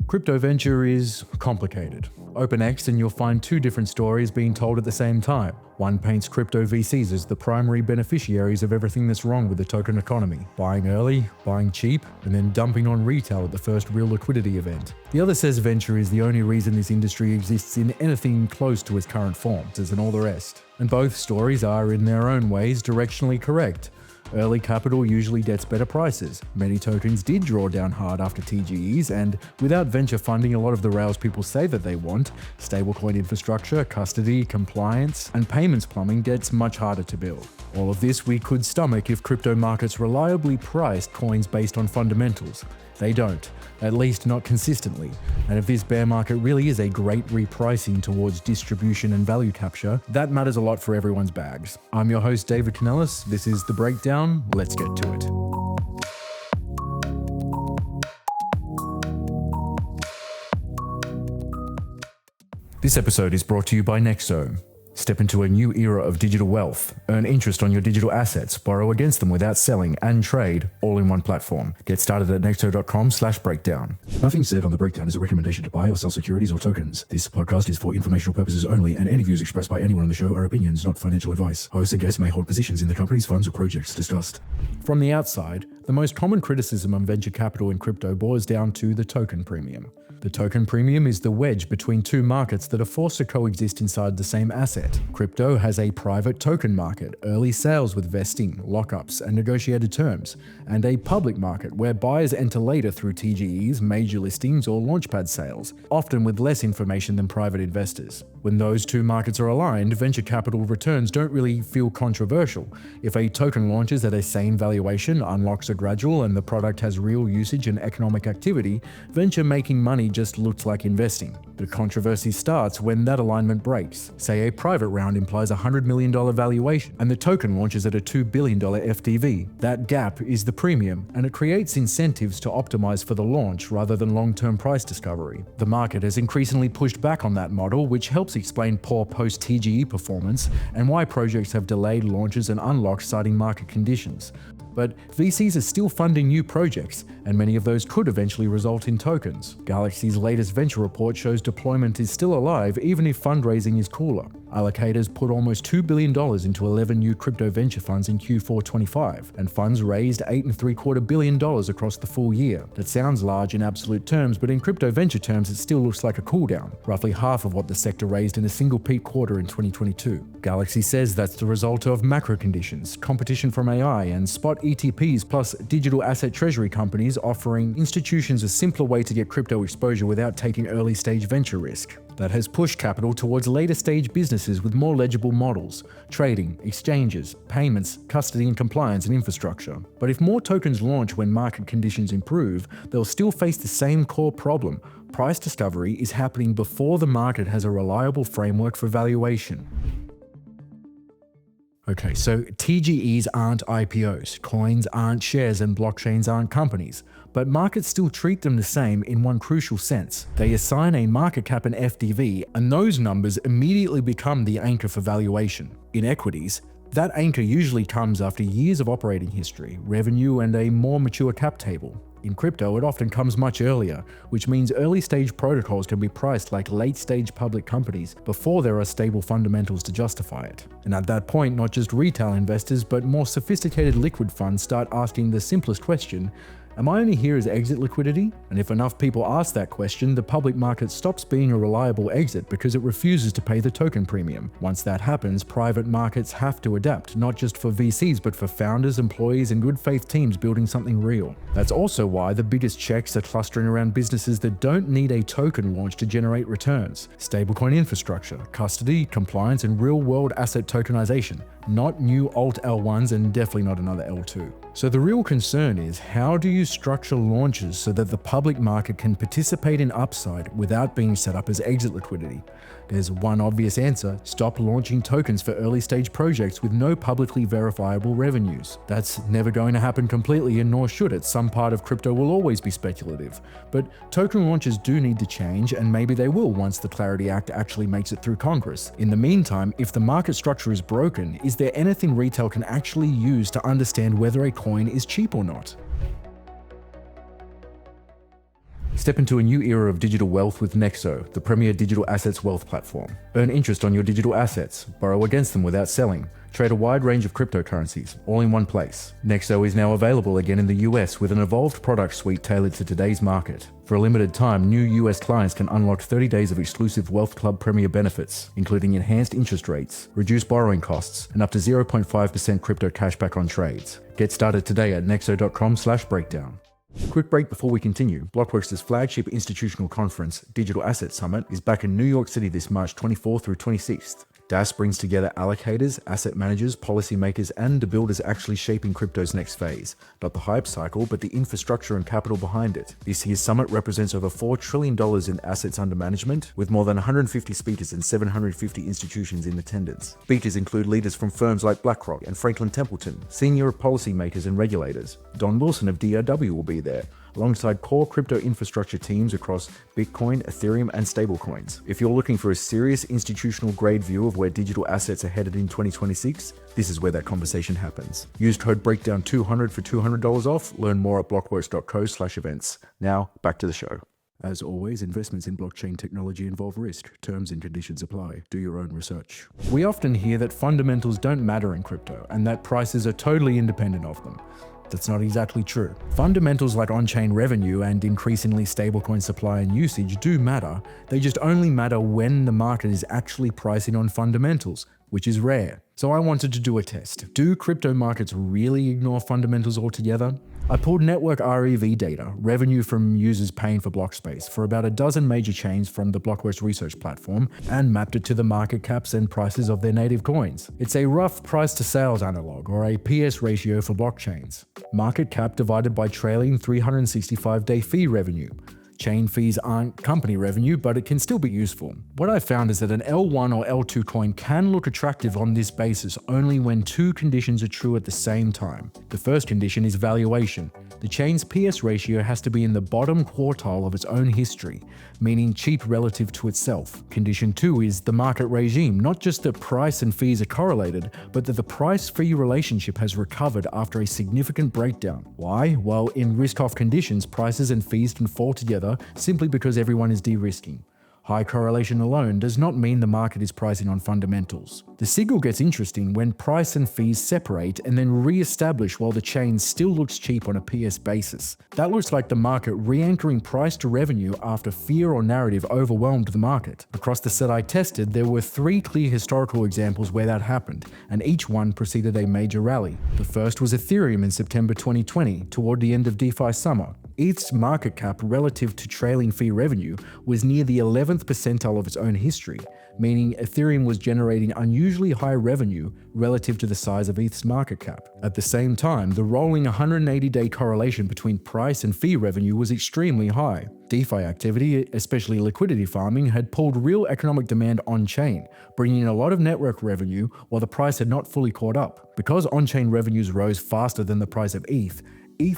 Crypto venture is complicated. Open X and you'll find two different stories being told at the same time. One paints crypto VCs as the primary beneficiaries of everything that's wrong with the token economy, buying early, buying cheap, and then dumping on retail at the first real liquidity event. The other says venture is the only reason this industry exists in anything close to its current form, and all the rest. And both stories are, in their own ways, directionally correct. Early capital usually gets better prices. Many tokens did draw down hard after TGEs, and without venture funding a lot of the rails people say that they want, stablecoin infrastructure, custody, compliance, and payments plumbing gets much harder to build. All of this we could stomach if crypto markets reliably priced coins based on fundamentals. They don't, at least not consistently. And if this bear market really is a great repricing towards distribution and value capture, that matters a lot for everyone's bags. I'm your host, David Canellis. This is The Breakdown. Let's get to it. This episode is brought to you by Nexo. Step into a new era of digital wealth. Earn interest on your digital assets, borrow against them without selling, and trade all in one platform. Get started at nexo.com/breakdown. Nothing said on The Breakdown is a recommendation to buy or sell securities or tokens. This podcast is for informational purposes only, and any views expressed by anyone on the show are opinions, not financial advice. Hosts and guests may hold positions in the company's funds or projects discussed. From the outside, the most common criticism on venture capital in crypto boils down to the token premium. The token premium is the wedge between two markets that are forced to coexist inside the same asset. Crypto has a private token market, early sales with vesting, lockups, and negotiated terms, and a public market where buyers enter later through TGEs, major listings, or launchpad sales, often with less information than private investors. When those two markets are aligned, venture capital returns don't really feel controversial. If a token launches at a sane valuation, unlocks are gradual, and the product has real usage and economic activity, venture making money just looks like investing. The controversy starts when that alignment breaks. Say a private round implies a $100 million valuation, and the token launches at a $2 billion FDV. That gap is the premium, and it creates incentives to optimize for the launch rather than long-term price discovery. The market has increasingly pushed back on that model, which helps explain poor post-TGE performance and why projects have delayed launches and unlocks citing market conditions. But VCs are still funding new projects, and many of those could eventually result in tokens. Galaxy's latest venture report shows deployment is still alive even if fundraising is cooler. Allocators put almost $2 billion into 11 new crypto venture funds in Q4 25, and funds raised $8.75 billion across the full year. That sounds large in absolute terms, but in crypto venture terms it still looks like a cooldown, roughly half of what the sector raised in a single peak quarter in 2022. Galaxy says that's the result of macro conditions, competition from AI, and spot ETPs plus digital asset treasury companies offering institutions a simpler way to get crypto exposure without taking early stage venture risk. That has pushed capital towards later stage businesses with more legible models, trading, exchanges, payments, custody and compliance, and infrastructure. But if more tokens launch when market conditions improve, they'll still face the same core problem. Price discovery is happening before the market has a reliable framework for valuation. Okay, so TGEs aren't IPOs, coins aren't shares, and blockchains aren't companies. But markets still treat them the same in one crucial sense. They assign a market cap and FDV, and those numbers immediately become the anchor for valuation. In equities, that anchor usually comes after years of operating history, revenue, and a more mature cap table. In crypto, it often comes much earlier, which means early-stage protocols can be priced like late-stage public companies before there are stable fundamentals to justify it. And at that point, not just retail investors, but more sophisticated liquid funds start asking the simplest question: am I only here as exit liquidity? And if enough people ask that question, the public market stops being a reliable exit because it refuses to pay the token premium. Once that happens, private markets have to adapt, not just for VCs, but for founders, employees, and good faith teams building something real. That's also why the biggest checks are clustering around businesses that don't need a token launch to generate returns. Stablecoin infrastructure, custody, compliance, and real-world asset tokenization. Not new alt L1s and definitely not another L2. So the real concern is, how do you structure launches so that the public market can participate in upside without being set up as exit liquidity? There's one obvious answer: stop launching tokens for early stage projects with no publicly verifiable revenues. That's never going to happen completely, and nor should it. Some part of crypto will always be speculative. But token launches do need to change, and maybe they will once the Clarity Act actually makes it through Congress. In the meantime, if the market structure is broken, is there anything retail can actually use to understand whether a coin is cheap or not? Step into a new era of digital wealth with Nexo, the premier digital assets wealth platform. Earn interest on your digital assets, borrow against them without selling, trade a wide range of cryptocurrencies, all in one place. Nexo is now available again in the US with an evolved product suite tailored to today's market. For a limited time, new US clients can unlock 30 days of exclusive Wealth Club Premier benefits, including enhanced interest rates, reduced borrowing costs, and up to 0.5% crypto cashback on trades. Get started today at nexo.com/breakdown. Quick break before we continue. Blockworks' flagship institutional conference, Digital Asset Summit, is back in New York City this March 24th through 26th. DAS brings together allocators, asset managers, policymakers, and the builders actually shaping crypto's next phase. Not the hype cycle, but the infrastructure and capital behind it. This year's summit represents over $4 trillion in assets under management, with more than 150 speakers and 750 institutions in attendance. Speakers include leaders from firms like BlackRock and Franklin Templeton, senior policymakers and regulators. Don Wilson of DRW will be there, alongside core crypto infrastructure teams across Bitcoin, Ethereum, and stablecoins. If you're looking for a serious institutional grade view of where digital assets are headed in 2026, this is where that conversation happens. Use code BREAKDOWN200 for $200 off. Learn more at blockworks.co/events. Now, back to the show. As always, investments in blockchain technology involve risk. Terms and conditions apply. Do your own research. We often hear that fundamentals don't matter in crypto and that prices are totally independent of them. That's not exactly true. Fundamentals like on-chain revenue and increasingly stablecoin supply and usage do matter. They just only matter when the market is actually pricing on fundamentals, which is rare. So I wanted to do a test. Do crypto markets really ignore fundamentals altogether? I pulled network REV data, revenue from users paying for block space, for about a dozen major chains from the Blockworks research platform, and mapped it to the market caps and prices of their native coins. It's a rough price to sales analog, or a PS ratio for blockchains. Market cap divided by trailing 365-day fee revenue. Chain fees aren't company revenue, but it can still be useful. What I found is that an L1 or L2 coin can look attractive on this basis only when two conditions are true at the same time. The first condition is valuation. The chain's PS ratio has to be in the bottom quartile of its own history, meaning cheap relative to itself. Condition 2 is the market regime, not just that price and fees are correlated, but that the price-fee relationship has recovered after a significant breakdown. Why? Well, in risk-off conditions, prices and fees can fall together simply because everyone is de-risking. High correlation alone does not mean the market is pricing on fundamentals. The signal gets interesting when price and fees separate and then re-establish while the chain still looks cheap on a PS basis. That looks like the market re-anchoring price to revenue after fear or narrative overwhelmed the market. Across the set I tested, there were 3 clear historical examples where that happened, and each one preceded a major rally. The first was Ethereum in September 2020, toward the end of DeFi summer. ETH's market cap relative to trailing fee revenue was near the 11th percentile of its own history, meaning Ethereum was generating unusually high revenue relative to the size of ETH's market cap. At the same time, the rolling 180-day correlation between price and fee revenue was extremely high. DeFi activity, especially liquidity farming, had pulled real economic demand on-chain, bringing in a lot of network revenue while the price had not fully caught up. Because on-chain revenues rose faster than the price of ETH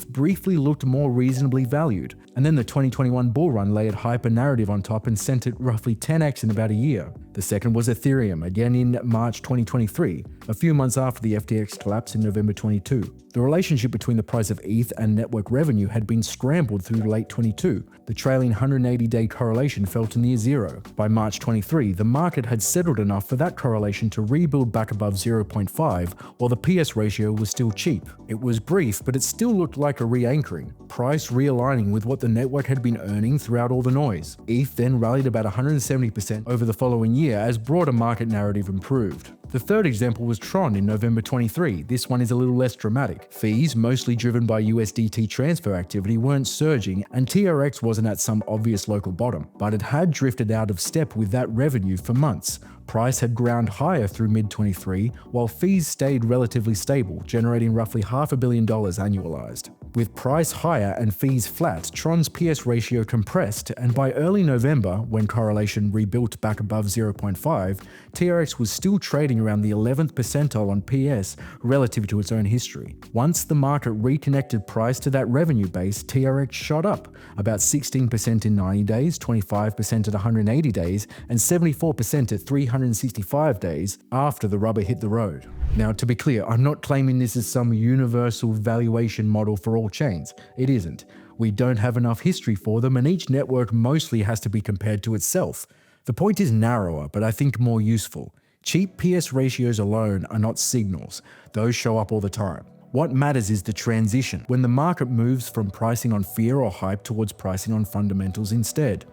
briefly looked more reasonably valued, and then the 2021 bull run layered hyper narrative on top and sent it roughly 10x in about a year. The second was Ethereum, again in March 2023, a few months after the FTX collapse in November 22. The relationship between the price of ETH and network revenue had been scrambled through late 22. The trailing 180-day correlation fell to near zero. By March 23, the market had settled enough for that correlation to rebuild back above 0.5, while the PS ratio was still cheap. It was brief, but it still looked like a re-anchoring, price realigning with what the network had been earning throughout all the noise. ETH then rallied about 170% over the following year as broader market narrative improved. The third example was Tron in November 23. This one is a little less dramatic. Fees, mostly driven by USDT transfer activity, weren't surging, and TRX wasn't at some obvious local bottom, but it had drifted out of step with that revenue for months. Price had ground higher through mid-23, while fees stayed relatively stable, generating roughly $500 million annualized. With price higher and fees flat, Tron's PS ratio compressed, and by early November, when correlation rebuilt back above 0.5, TRX was still trading around the 11th percentile on PS relative to its own history. Once the market reconnected price to that revenue base, TRX shot up, about 16% in 90 days, 25% at 180 days, and 74% at 365 days after the rubber hit the road. Now, to be clear, I'm not claiming this is some universal valuation model for all chains. It isn't. We don't have enough history for them, and each network mostly has to be compared to itself. The point is narrower, but I think more useful. Cheap PS ratios alone are not signals. Those show up all the time. What matters is the transition, when the market moves from pricing on fear or hype towards pricing on fundamentals instead.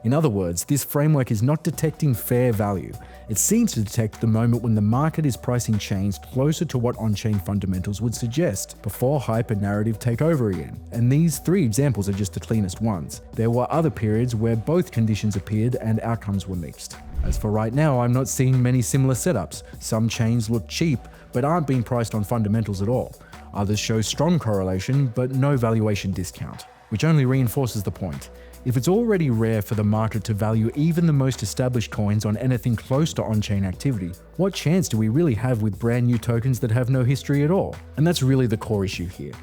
In other words, this framework is not detecting fair value. It seems to detect the moment when the market is pricing change closer to what on-chain fundamentals would suggest, before hype and narrative take over again. And these 3 examples are just the cleanest ones. There were other periods where both conditions appeared and outcomes were mixed. As for right now, I'm not seeing many similar setups. Some chains look cheap, but aren't being priced on fundamentals at all. Others show strong correlation, but no valuation discount, which only reinforces the point. If it's already rare for the market to value even the most established coins on anything close to on-chain activity, what chance do we really have with brand new tokens that have no history at all? And that's really the core issue here.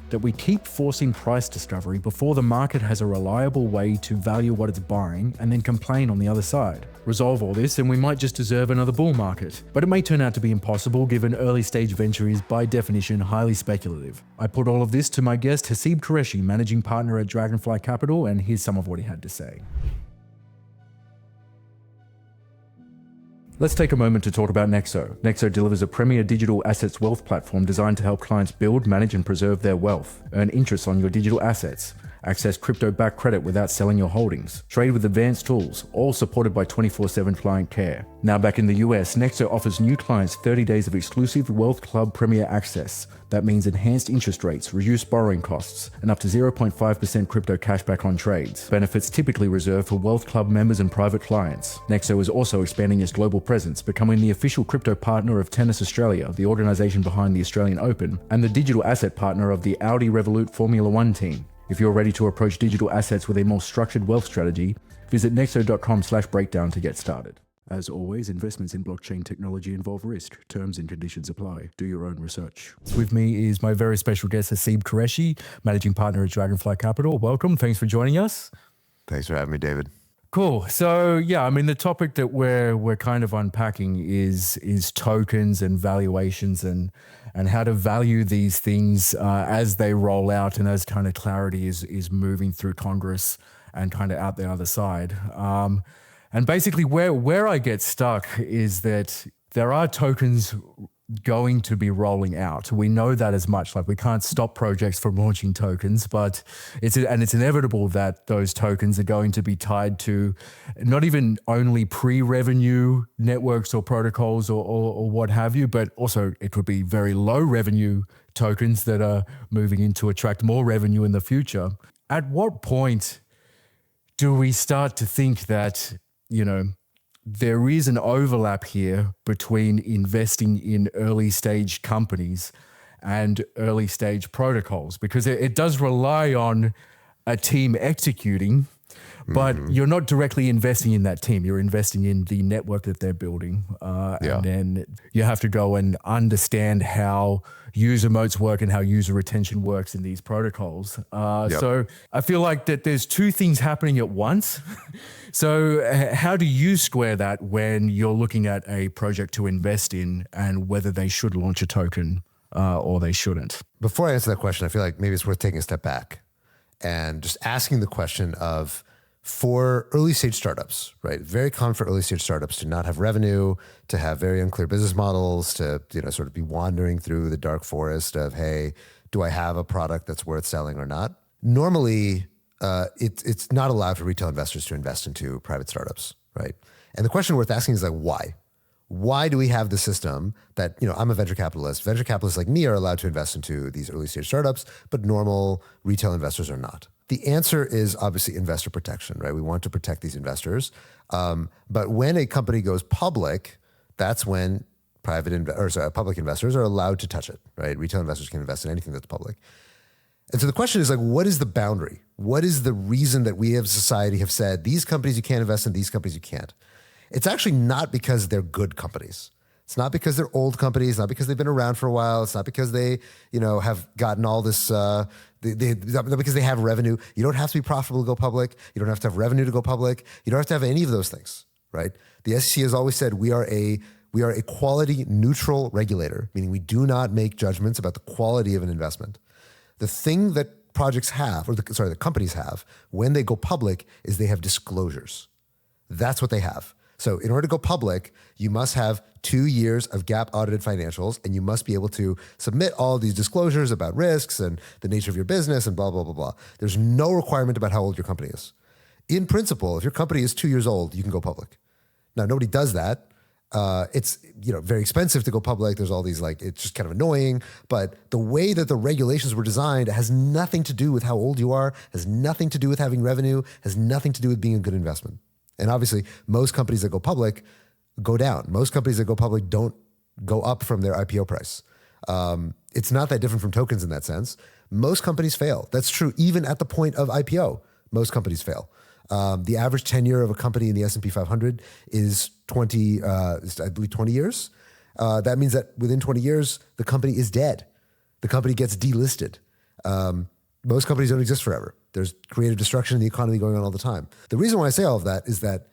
That we keep forcing price discovery before the market has a reliable way to value what it's buying and then complain on the other side. Resolve all this and we might just deserve another bull market. But it may turn out to be impossible given early stage venture is by definition highly speculative. I put all of this to my guest Haseeb Qureshi, managing partner at Dragonfly Capital, and here's some of what he had to say. Let's take a moment to talk about Nexo. Nexo delivers a premier digital assets wealth platform designed to help clients build, manage, and preserve their wealth, earn interest on your digital assets, access crypto-backed credit without selling your holdings, trade with advanced tools, all supported by 24/7 client care. Now back in the US, Nexo offers new clients 30 days of exclusive Wealth Club Premier access. That means enhanced interest rates, reduced borrowing costs, and up to 0.5% crypto cashback on trades. Benefits typically reserved for Wealth Club members and private clients. Nexo is also expanding its global presence, becoming the official crypto partner of Tennis Australia, the organisation behind the Australian Open, and the digital asset partner of the Audi Revolut Formula One team. If you're ready to approach digital assets with a more structured wealth strategy, visit nexo.com/breakdown to get started. As always, investments in blockchain technology involve risk. Terms and conditions apply. Do your own research. With me is my very special guest, Haseeb Qureshi, managing partner at Dragonfly Capital. Welcome. Thanks for joining us. Thanks for having me, David. Cool. So yeah, I mean, the topic that we're kind of unpacking is tokens and valuations and how to value these things as they roll out and as kind of clarity is moving through Congress and kind of out the other side. And basically where I get stuck is that there are tokens going to be rolling out. We know that as much. Like, we can't stop projects from launching tokens, but it's inevitable that those tokens are going to be tied to not even only pre-revenue networks or protocols or what have you, but also it would be very low revenue tokens that are moving in to attract more revenue in the future. At what point do we start to think that, you know, there is an overlap here between investing in early stage companies and early stage protocols? Because it does rely on a team executing, but you're not directly investing in that team. You're investing in the network that they're building. And then you have to go and understand how user moats work and how user retention works in these protocols. So I feel like that there's two things happening at once. So how do you square that when you're looking at a project to invest in and whether they should launch a token or they shouldn't? Before I answer that question, I feel like maybe it's worth taking a step back and just asking the question of, for early stage startups, right? Very common for early stage startups to not have revenue, to have very unclear business models, to, you know, sort of be wandering through the dark forest of, hey, do I have a product that's worth selling or not? Normally, it's not allowed for retail investors to invest into private startups, right? And the question worth asking is like, why? Why do we have the system that, you know, I'm a venture capitalist. Venture capitalists like me are allowed to invest into these early stage startups, but normal retail investors are not? The answer is obviously investor protection, right? We want to protect these investors. But when a company goes public, that's when public investors are allowed to touch it, right? Retail investors can invest in anything that's public. And so the question is like, what is the boundary? What is the reason that we as society have said, these companies you can't invest in, these companies you can't? It's actually not because they're good companies. It's not because they're old companies, not because they've been around for a while. It's not because they, you know, have gotten all this, not because they have revenue. You don't have to be profitable to go public. You don't have to have revenue to go public. You don't have to have any of those things, right? The SEC has always said we are a quality neutral regulator, meaning we do not make judgments about the quality of an investment. The thing that projects have, or the companies have when they go public is they have disclosures. That's what they have. So in order to go public, you must have 2 years of GAAP audited financials, and you must be able to submit all these disclosures about risks and the nature of your business and blah, blah, blah, blah. There's no requirement about how old your company is. In principle, if your company is 2 years old, you can go public. Now, nobody does that. It's very expensive to go public. There's all these it's just kind of annoying. But the way that the regulations were designed has nothing to do with how old you are, has nothing to do with having revenue, has nothing to do with being a good investment. And obviously, most companies that go public go down. Most companies that go public don't go up from their IPO price. It's not that different from tokens in that sense. Most companies fail. That's true even at the point of IPO. Most companies fail. The average tenure of a company in the S&P 500 is 20 years. That means that within 20 years, the company is dead. The company gets delisted. Most companies don't exist forever. There's creative destruction in the economy going on all the time. The reason why I say all of that is that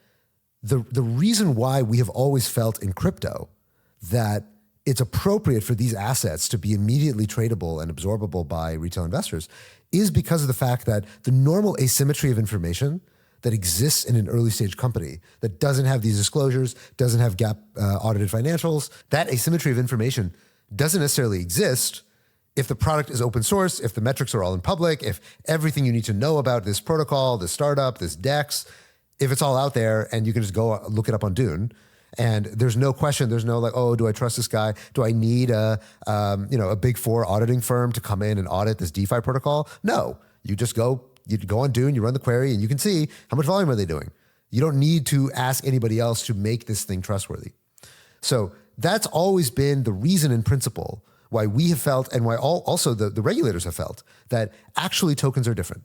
the reason why we have always felt in crypto that it's appropriate for these assets to be immediately tradable and absorbable by retail investors is because of the fact that the normal asymmetry of information that exists in an early stage company that doesn't have these disclosures, doesn't have GAAP audited financials, that asymmetry of information doesn't necessarily exist if the product is open source, if the metrics are all in public, if everything you need to know about this protocol, this startup, this DEX, if it's all out there and you can just go look it up on Dune, and there's no question, there's no oh, do I trust this guy? Do I need a big four auditing firm to come in and audit this DeFi protocol? No, you just go on Dune, you run the query, and you can see how much volume are they doing. You don't need to ask anybody else to make this thing trustworthy. So that's always been the reason in principle why we have felt, and why also the regulators have felt, that actually tokens are different.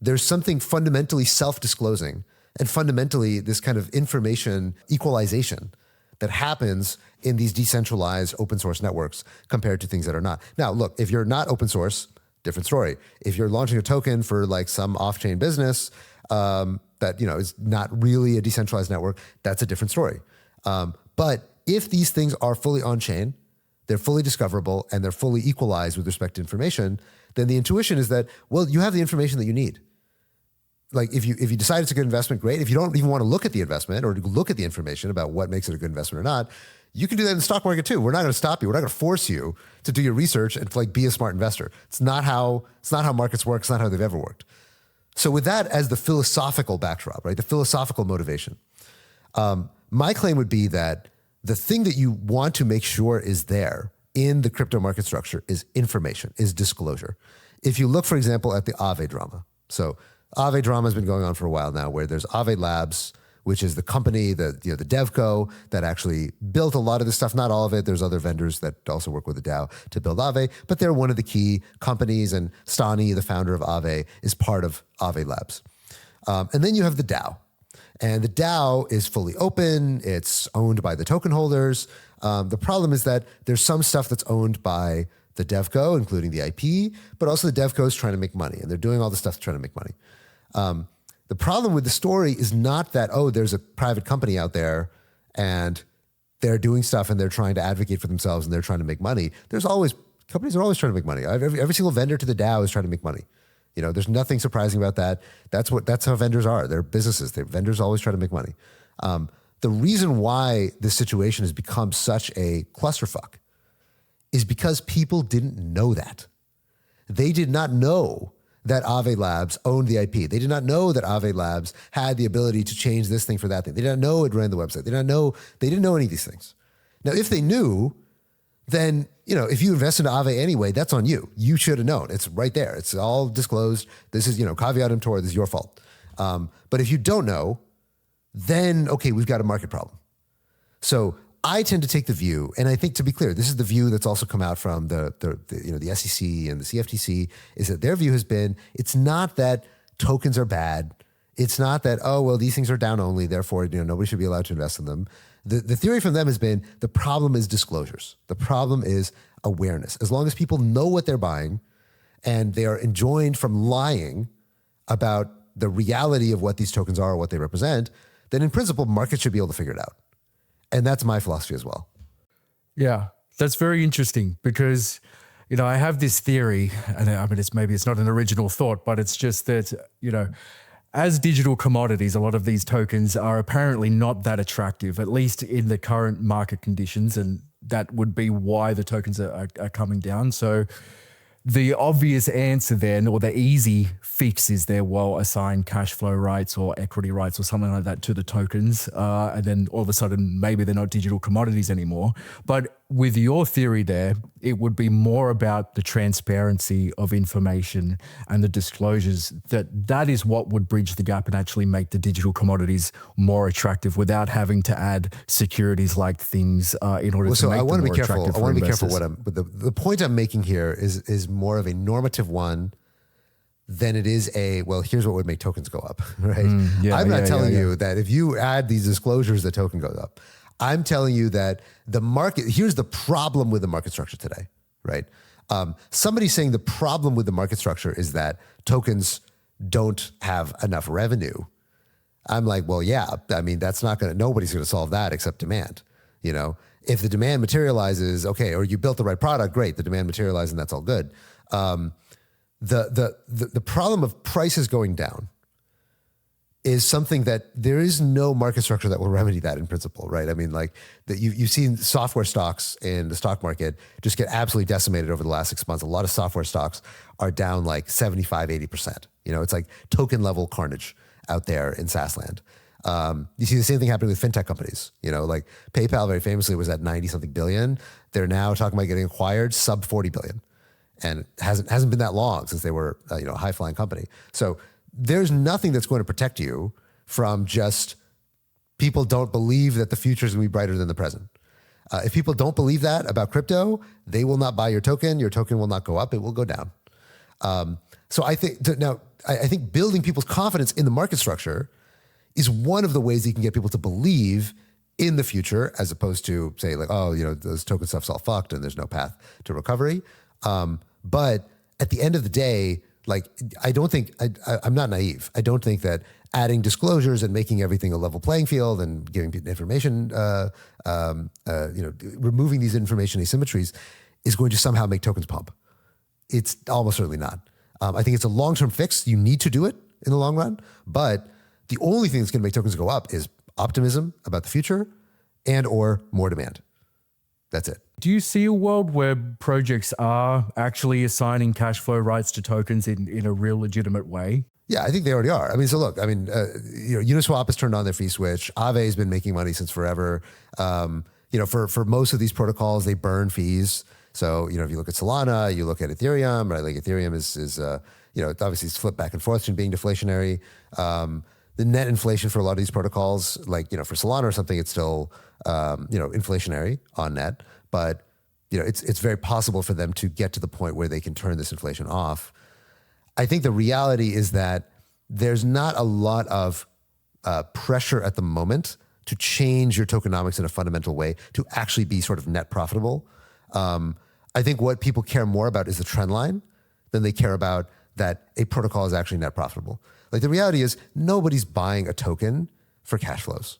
There's something fundamentally self-disclosing and fundamentally this kind of information equalization that happens in these decentralized open source networks compared to things that are not. Now, look, if you're not open source, different story. If you're launching a token for some off-chain business that is not really a decentralized network, that's a different story. But if these things are fully on-chain, they're fully discoverable, and they're fully equalized with respect to information, then the intuition is that, well, you have the information that you need. If you decide it's a good investment, great. If you don't even want to look at the investment or look at the information about what makes it a good investment or not, you can do that in the stock market too. We're not going to stop you. We're not going to force you to do your research and be a smart investor. It's not how markets work. It's not how they've ever worked. So with that as the philosophical backdrop, right, the philosophical motivation, my claim would be that the thing that you want to make sure is there in the crypto market structure is information, is disclosure. If you look, for example, at the Aave drama. So Aave drama has been going on for a while now, where there's Aave Labs, which is the company, the DevCo that actually built a lot of this stuff. Not all of it. There's other vendors that also work with the DAO to build Aave, but they're one of the key companies. And Stani, the founder of Aave, is part of Aave Labs. And then you have the DAO. And the DAO is fully open. It's owned by the token holders. The problem is that there's some stuff that's owned by the DevCo, including the IP, but also the DevCo is trying to make money, and they're doing all this stuff to try to make money. The problem with the story is not that, there's a private company out there and they're doing stuff and they're trying to advocate for themselves and they're trying to make money. Companies are always trying to make money. Every single vendor to the DAO is trying to make money. There's nothing surprising about that. That's how vendors are. They're businesses. Vendors always try to make money. The reason why this situation has become such a clusterfuck is because people didn't know that. They did not know that Aave Labs owned the IP. They did not know that Aave Labs had the ability to change this thing for that thing. They didn't know it ran the website. They didn't know any of these things. Now, if they knew, then, if you invest into Aave anyway, that's on you. You should have known. It's right there. It's all disclosed. This is, caveat emptor, this is your fault. But if you don't know, then, okay, we've got a market problem. So I tend to take the view, and I think, to be clear, this is the view that's also come out from the SEC and the CFTC, is that their view has been, it's not that tokens are bad. It's not that, these things are down only, therefore, nobody should be allowed to invest in them. The theory from them has been, the problem is disclosures. The problem is awareness. As long as people know what they're buying and they are enjoined from lying about the reality of what these tokens are or what they represent, then in principle, markets should be able to figure it out. And that's my philosophy as well. Yeah, that's very interesting because I have this theory, and I mean, it's not an original thought, but it's just that, as digital commodities, a lot of these tokens are apparently not that attractive, at least in the current market conditions, and that would be why the tokens are coming down. So the obvious answer then, or the easy fix, is there, well, assign cash flow rights or equity rights or something like that to the tokens. And then all of a sudden, maybe they're not digital commodities anymore. But with your theory there, it would be more about the transparency of information and the disclosures, that is what would bridge the gap and actually make the digital commodities more attractive without having to add securities like things in order to make them more attractive. I want to be careful. The point I'm making here is more of a normative one than it is here's what would make tokens go up, right? I'm not telling you that if you add these disclosures, the token goes up. I'm telling you that the market, here's the problem with the market structure today, right? Somebody's saying the problem with the market structure is that tokens don't have enough revenue. I'm like, well, yeah, I mean, nobody's going to solve that except demand. If the demand materializes, okay, or you built the right product, great, the demand materializes and that's all good. The problem of prices going down is something that there is no market structure that will remedy that in principle, right? I mean, like you've seen software stocks in the stock market just get absolutely decimated over the last 6 months. A lot of software stocks are down like 75, 80%. It's like token level carnage out there in SaaS land. You see the same thing happening with fintech companies. Like PayPal very famously was at 90 something billion. They're now talking about getting acquired sub 40 billion. And it hasn't been that long since they were a high flying company. So there's nothing that's going to protect you from just people don't believe that the future is going to be brighter than the present. If people don't believe that about crypto, they will not buy your token. Your token will not go up. It will go down. So I think I think building people's confidence in the market structure is one of the ways you can get people to believe in the future, as opposed to say like, those token stuff's all fucked and there's no path to recovery. But at the end of the day, like, I'm not naive. I don't think that adding disclosures and making everything a level playing field and giving people information, removing these information asymmetries is going to somehow make tokens pump. It's almost certainly not. I think it's a long-term fix. You need to do it in the long run, but the only thing that's going to make tokens go up is optimism about the future and or more demand. That's it. Do you see a world where projects are actually assigning cash flow rights to tokens in a real legitimate way? Yeah, I think they already are. I mean, so look, Uniswap has turned on their fee switch. Aave has been making money since forever. For most of these protocols, they burn fees. So, if you look at Solana, you look at Ethereum, right? Like Ethereum is obviously it's flipped back and forth to being deflationary. The net inflation for a lot of these protocols, like, for Solana or something, it's still, inflationary on net. But, it's very possible for them to get to the point where they can turn this inflation off. I think the reality is that there's not a lot of pressure at the moment to change your tokenomics in a fundamental way to actually be sort of net profitable. I think what people care more about is the trend line than they care about that a protocol is actually net profitable. Like, the reality is nobody's buying a token for cash flows.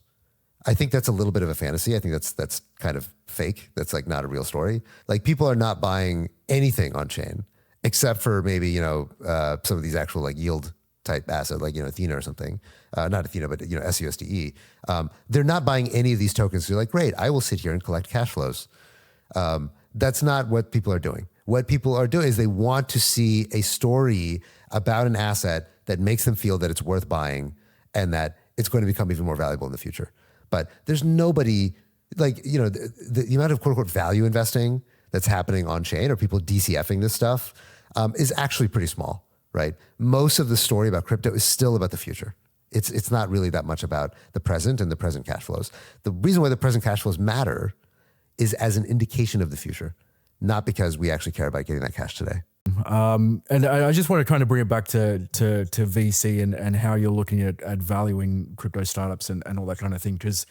I think that's a little bit of a fantasy. I think that's kind of fake. That's like not a real story. Like, people are not buying anything on chain except for maybe, some of these actual like yield type assets, like, Athena or something. Not Athena, but, SUSDE. They're not buying any of these tokens. They're like, great, I will sit here and collect cash flows. That's not what people are doing. What people are doing is they want to see a story about an asset that makes them feel that it's worth buying and that it's going to become even more valuable in the future. But there's nobody, like, the amount of quote unquote value investing that's happening on chain, or people DCFing this stuff, is actually pretty small, right? Most of the story about crypto is still about the future. It's not really that much about the present and the present cash flows. The reason why the present cash flows matter is as an indication of the future, not because we actually care about getting that cash today. And I just want to kind of bring it back to VC and how you're looking at valuing crypto startups and all that kind of thing. Because,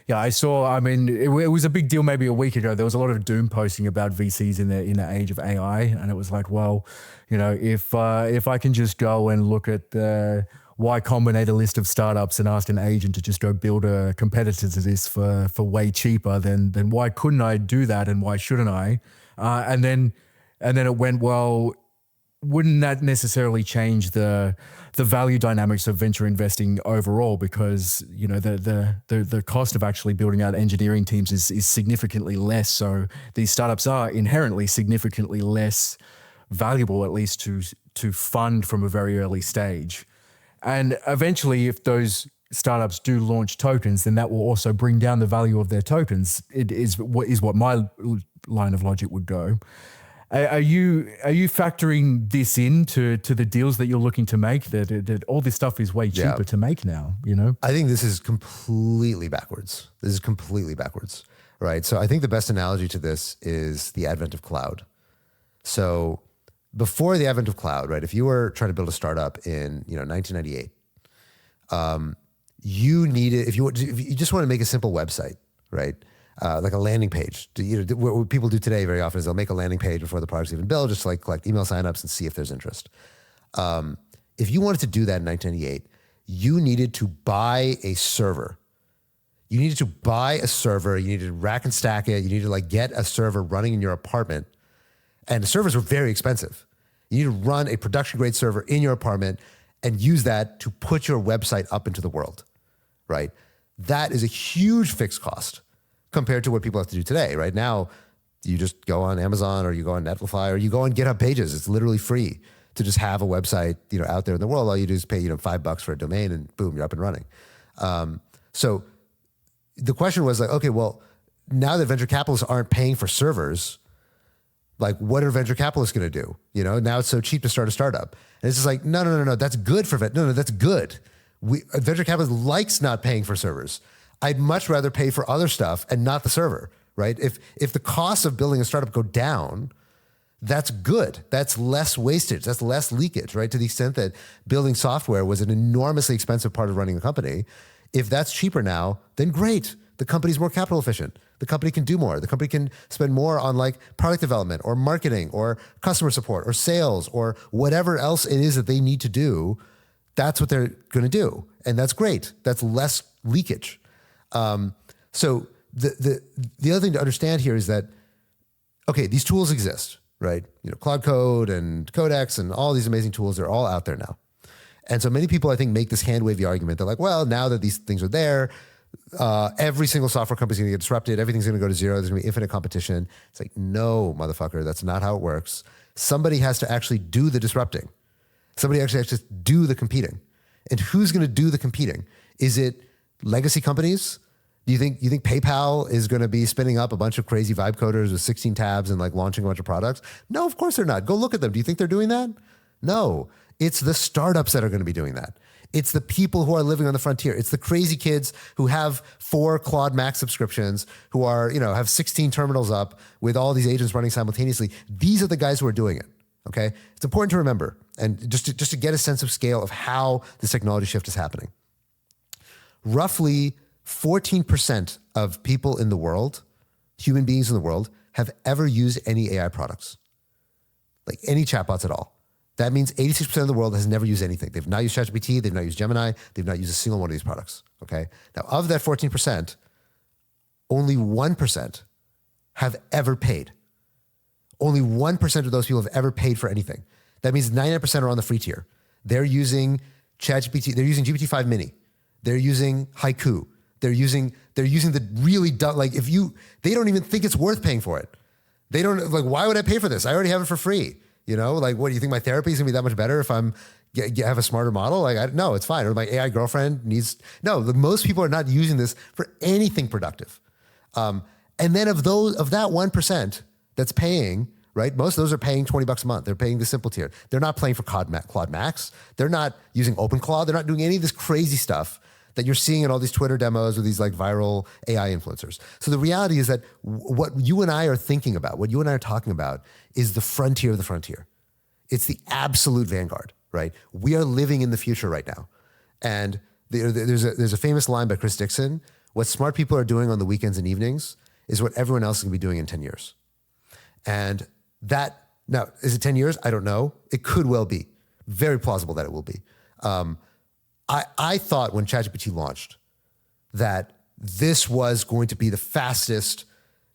yeah, I saw, it was a big deal maybe a week ago. There was a lot of doom posting about VCs in the age of AI. And it was like, well, if I can just go and look at the Y Combinator list of startups and ask an agent to just go build a competitor to this for way cheaper, then why couldn't I do that, and why shouldn't I? And then And then it went, well, wouldn't that necessarily change the value dynamics of venture investing overall? Because, you know, the cost of actually building out engineering teams is significantly less. So these startups are inherently significantly less valuable, at least to fund from a very early stage. And eventually, if those startups do launch tokens, then that will also bring down the value of their tokens. It is what my line of logic would go. Are you factoring this into the deals that you're looking to make? That all this stuff is way cheaper to make now. You know, I think this is completely backwards. Right? So I think the best analogy to this is the advent of cloud. So before the advent of cloud, right? If you were trying to build a startup in 1998, you needed if you just want to make a simple website, right? Like a landing page. What people do today very often is they'll make a landing page before the product's even built, just to like collect email signups and see if there's interest. If you wanted to do that in 1998, you needed to buy a server. You needed to rack and stack it. You needed to like get a server running in your apartment. And the servers were very expensive. You need to run a production grade server in your apartment and use that to put your website up into the world, right? That is a huge fixed cost compared to what people have to do today. Right now, you just go on Amazon or you go on Netlify or you go on GitHub Pages. It's literally free to just have a website, out there in the world. All you do is pay, $5 for a domain and boom, you're up and running. So the question was like, okay, well, now that venture capitalists aren't paying for servers, like what are venture capitalists going to do? Now it's so cheap to start a startup. And it's just like, no, that's good for that's good. Venture capitalist likes not paying for servers. I'd much rather pay for other stuff and not the server, right? If the costs of building a startup go down, that's good. That's less wastage. That's less leakage, right? To the extent that building software was an enormously expensive part of running a company. If that's cheaper now, then great. The company's more capital efficient. The company can do more. The company can spend more on like product development or marketing or customer support or sales or whatever else it is that they need to do. That's what they're going to do. And that's great. That's less leakage. So the other thing to understand here is that, okay, these tools exist, right? Cloud Code and Codex and all these amazing tools, they're all out there now. And so many people, I think, make this hand-wavy argument. They're like, well, now that these things are there, every single software company is going to get disrupted. Everything's going to go to zero. There's going to be infinite competition. It's like, no, motherfucker, that's not how it works. Somebody has to actually do the disrupting. Somebody actually has to do the competing. And who's going to do the competing? Is it legacy companies? Do you think PayPal is going to be spinning up a bunch of crazy vibe coders with 16 tabs and like launching a bunch of products? No, of course they're not. Go look at them. Do you think they're doing that? No, it's the startups that are going to be doing that. It's the people who are living on the frontier. It's the crazy kids who have 4 Claude Max subscriptions, who are, have 16 terminals up with all these agents running simultaneously. These are the guys who are doing it. Okay. It's important to remember and just to get a sense of scale of how this technology shift is happening. Roughly 14% of people in the world, human beings in the world, have ever used any AI products, like any chatbots at all. That means 86% of the world has never used anything. They've not used ChatGPT, they've not used Gemini, they've not used a single one of these products, okay? Now, of that 14%, only 1% have ever paid. Only 1% of those people have ever paid for anything. That means 99% are on the free tier. They're using ChatGPT, they're using GPT-5 Mini, they're using Haiku, they're using the really dumb, like they don't even think it's worth paying for it. They don't, like, why would I pay for this? I already have it for free. Like, what do you think? My therapy is gonna be that much better if I'm have a smarter model? Like, no, it's fine. Or my AI girlfriend needs, no, most people are not using this for anything productive. And then of that 1% that's paying, right? Most of those are paying $20 a month. They're paying the simple tier. They're not paying for Claude Max. They're not using OpenClaw. They're not doing any of this crazy stuff that you're seeing in all these Twitter demos with these like viral AI influencers. So the reality is that what you and I are thinking about, what you and I are talking about is the frontier of the frontier. It's the absolute vanguard, right? We are living in the future right now. And there's a famous line by Chris Dixon, what smart people are doing on the weekends and evenings is what everyone else is gonna be doing in 10 years. And that, now, is it 10 years? I don't know. It could well be. Very plausible that it will be. I thought when ChatGPT launched that this was going to be the fastest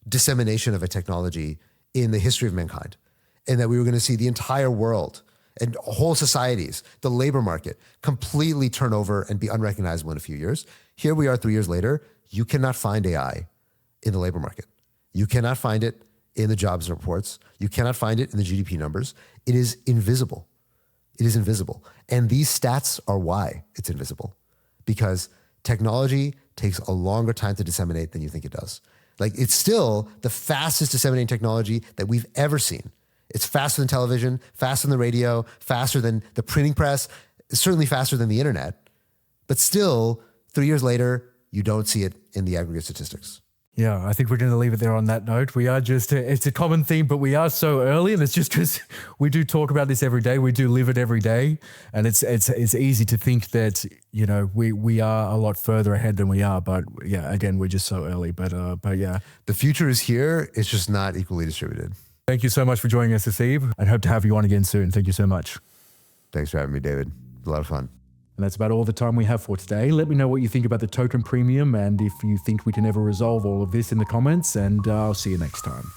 dissemination of a technology in the history of mankind. and that we were going to see the entire world and whole societies, the labor market, completely turn over and be unrecognizable in a few years. Here we are 3 years later. You cannot find AI in the labor market. You cannot find it in the jobs reports. You cannot find it in the GDP numbers. It is invisible. It is invisible. And these stats are why it's invisible. Because technology takes a longer time to disseminate than you think it does. Like, it's still the fastest disseminating technology that we've ever seen. It's faster than television, faster than the radio, faster than the printing press, certainly faster than the internet. But still, 3 years later, you don't see it in the aggregate statistics. Yeah, I think we're going to leave it there on that note. We are just, it's a common theme, but we are so early, and it's just because we do talk about this every day. We do live it every day. And it's easy to think that, you know, we are a lot further ahead than we are. But yeah, again, we're just so early. But yeah. The future is here. It's just not equally distributed. Thank you so much for joining us, Haseeb. I hope to have you on again soon. Thank you so much. Thanks for having me, David. A lot of fun. And that's about all the time we have for today. Let me know what you think about the token premium and if you think we can ever resolve all of this in the comments, and I'll see you next time.